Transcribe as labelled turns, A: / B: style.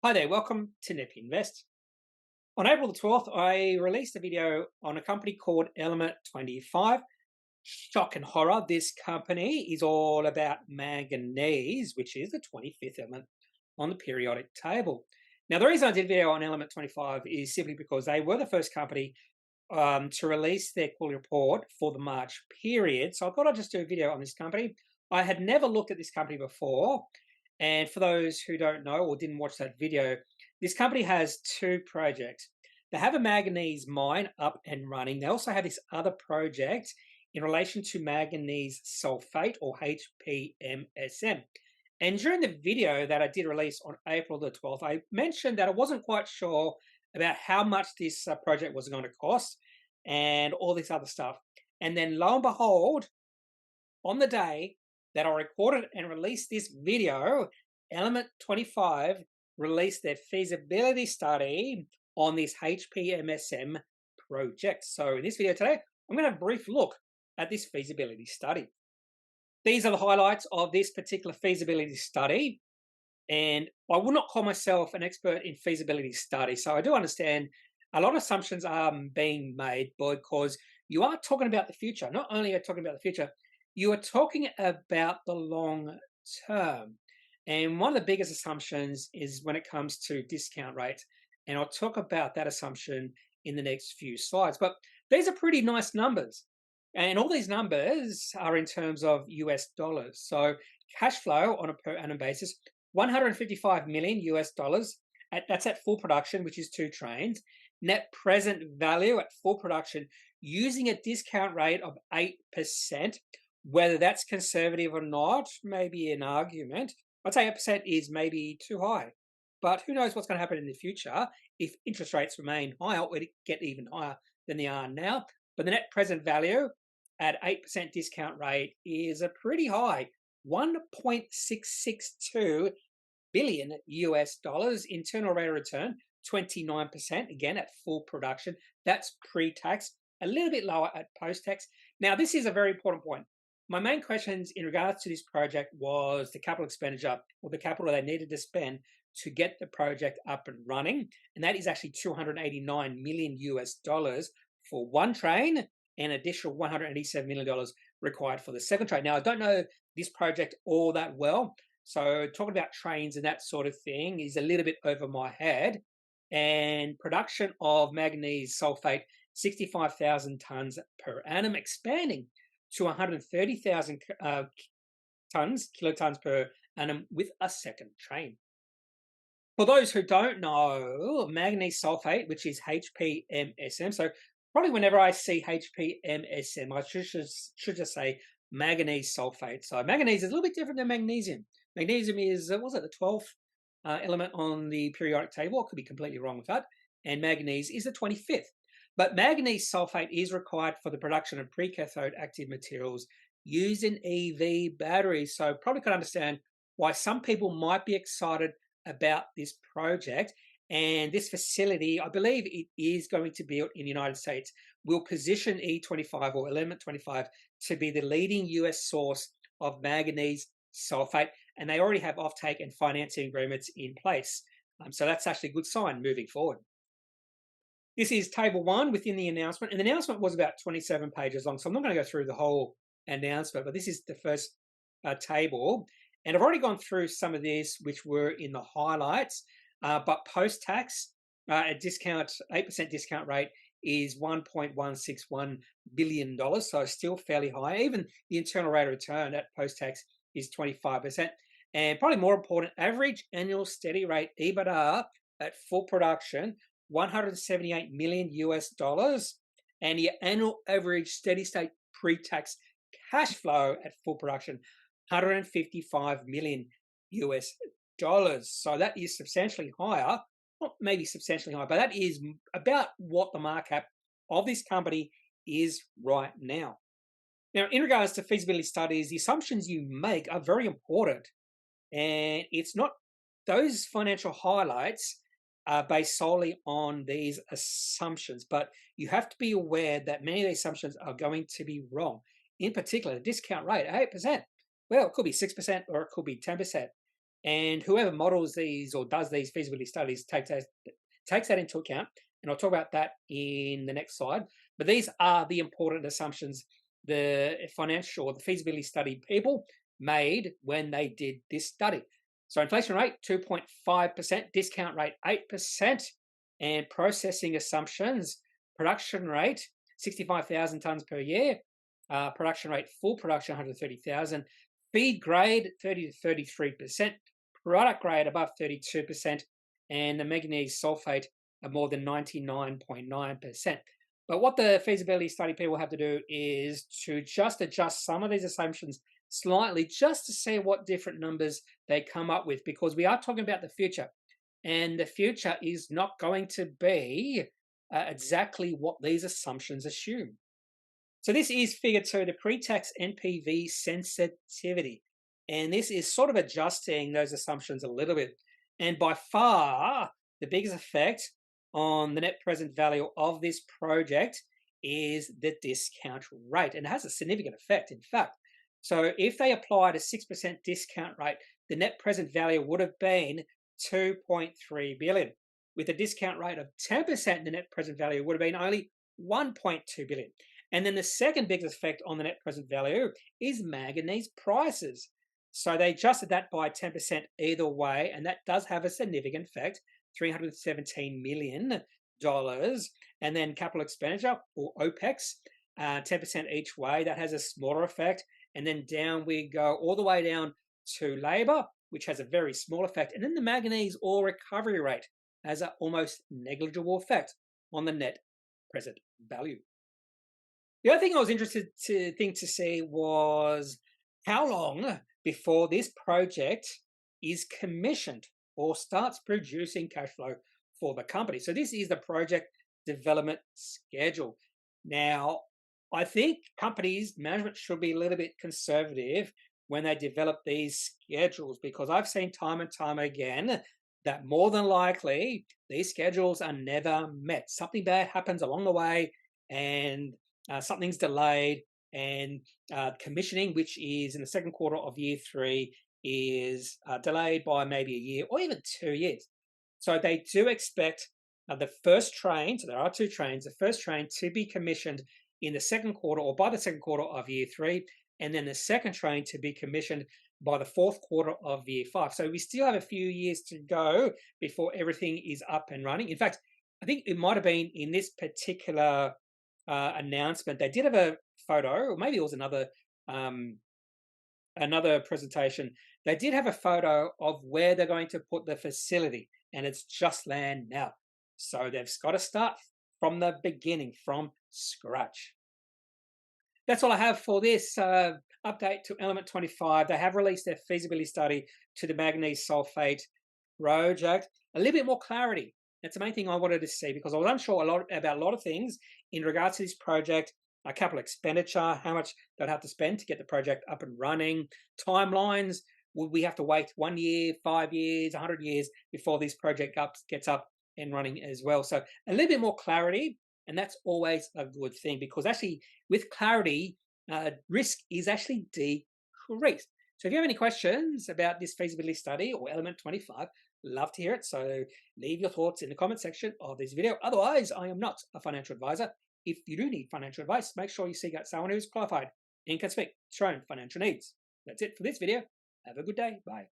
A: Hi there, welcome to kneppyinvests. On April the 12th, I released a video on a company called Element 25. Shock and horror, this company is all about manganese, which is the 25th element on the periodic table. Now, the reason I did a video on Element 25 is simply because they were the first company to release their quarterly report for the March period. So I thought I'd just do a video on this company. I had never looked at this company before. And for those who don't know or didn't watch that video, this company has two projects. They have a manganese mine up and running. They also have this other project in relation to manganese sulphate or HPMSM. And during the video that I did release on April the 12th, I mentioned that I wasn't quite sure about how much this project was going to cost and all this other stuff. And then lo and behold, on the day that I recorded and released this video, Element 25 released their feasibility study on this HPMSM project. So in this video today, I'm going to have a brief look at this feasibility study. These are the highlights of this particular feasibility study. And I will not call myself an expert in feasibility study. So I do understand a lot of assumptions are being made because you are talking about the future. Not only are you talking about the future, you are talking about the long term. And one of the biggest assumptions is when it comes to discount rates. And I'll talk about that assumption in the next few slides. But these are pretty nice numbers. And all these numbers are in terms of US dollars. So cash flow on a per annum basis, 155 million US dollars. That's at full production, which is 2 trains. Net present value at full production using a discount rate of 8%. Whether that's conservative or not, maybe an argument. I'd say 8% is maybe too high. But who knows what's going to happen in the future if interest rates remain higher or get even higher than they are now. But the net present value at 8% discount rate is a pretty high 1.662 billion US dollars. Internal rate of return 29%, again at full production. That's pre-tax, a little bit lower at post-tax. Now, this is a very important point. My main questions in regards to this project was the capital expenditure or the capital they needed to spend to get the project up and running. And that is actually 289 million US dollars for 1 train and additional $187 million required for the 2nd train. Now, I don't know this project all that well. So talking about trains and that sort of thing is a little bit over my head. And production of manganese sulphate, 65,000 tonnes per annum, expanding to 130,000 kilotons per annum with a 2nd train. For those who don't know, manganese sulphate, which is HPMSM, so probably whenever I see HPMSM, I should just say manganese sulphate. So manganese is a little bit different than magnesium. Magnesium is, was it the 12th element on the periodic table? I could be completely wrong with that. And manganese is the 25th. But manganese sulphate is required for the production of precathode active materials used in EV batteries. So probably could understand why some people might be excited about this project. And this facility, I believe it is going to be built in the United States, will position E25 or Element 25 to be the leading US source of manganese sulphate. And they already have offtake and financing agreements in place. So that's actually a good sign moving forward. This is table 1 within the announcement. And the announcement was about 27 pages long. So I'm not going to go through the whole announcement, but this is the first table. And I've already gone through some of this, which were in the highlights. But post-tax, a discount, 8% discount rate is $1.161 billion. So still fairly high. Even the internal rate of return at post-tax is 25%. And probably more important, average annual steady rate EBITDA at full production, 178 million US dollars, and your annual average steady state pre-tax cash flow at full production, 155 million US dollars. So that is substantially higher, not maybe substantially higher, but that is about what the market cap of this company is right now. Now, in regards to feasibility studies, the assumptions you make are very important. And it's not those financial highlights are based solely on these assumptions, but you have to be aware that many of these assumptions are going to be wrong. In particular, the discount rate, 8%. Well, it could be 6% or it could be 10%. And whoever models these or does these feasibility studies takes that into account. And I'll talk about that in the next slide. But these are the important assumptions the financial or the feasibility study people made when they did this study. So inflation rate 2.5%, discount rate 8%, and processing assumptions, production rate 65,000 tons per year, production rate full production 130,000, feed grade 30 to 33%, product grade above 32%, and the manganese sulphate at more than 99.9%. But what the feasibility study people have to do is to just adjust some of these assumptions slightly just to see what different numbers they come up with, because we are talking about the future, and the future is not going to be exactly what these assumptions assume. So this is figure 2, the pre-tax NPV sensitivity. And this is sort of adjusting those assumptions a little bit. And by far, the biggest effect on the net present value of this project is the discount rate. And it has a significant effect, in fact. So if they applied a 6% discount rate, the net present value would have been 2.3 billion. With a discount rate of 10%, the net present value would have been only 1.2 billion. And then the second biggest effect on the net present value is manganese prices. So they adjusted that by 10% either way, and that does have a significant effect, $317 million. And then capital expenditure, or OPEX, 10% each way, that has a smaller effect. And then down we go all the way down to labor, which has a very small effect. And then the manganese ore recovery rate has an almost negligible effect on the net present value. The other thing I was interested to see was how long before this project is commissioned or starts producing cash flow for the company. So this is the project development schedule. Now, I think companies, management should be a little bit conservative when they develop these schedules, because I've seen time and time again that more than likely these schedules are never met. Something bad happens along the way, and something's delayed, and commissioning, which is in the second quarter of year 3, is delayed by maybe a year or even 2 years. So they do expect the first train, so there are 2 trains, the first train to be commissioned in the second quarter or by the second quarter of year 3, and then the second train to be commissioned by the 4th quarter of year 5. So we still have a few years to go before everything is up and running. In fact, I think it might have been in this particular announcement, they did have a photo, or maybe it was another presentation. They did have a photo of where they're going to put the facility, and it's just land now. So they've got to start from the beginning, from scratch. That's all I have for this update to Element 25. They have released their feasibility study to the manganese sulphate project. A little bit more clarity. That's the main thing I wanted to see, because I was unsure about a lot of things in regards to this project. Capital expenditure, how much they'd have to spend to get the project up and running. Timelines, would we have to wait 1 year, 5 years, 100 years before this project gets up and running as well? So a little bit more clarity, and that's always a good thing, because actually with clarity, risk is actually decreased. So if you have any questions about this feasibility study or Element 25, love to hear it. So leave your thoughts in the comment section of this video. Otherwise, I am not a financial advisor. If you do need financial advice, make sure you seek out someone who is qualified and can speak to your own financial needs. That's it for this video. Have a good day. Bye.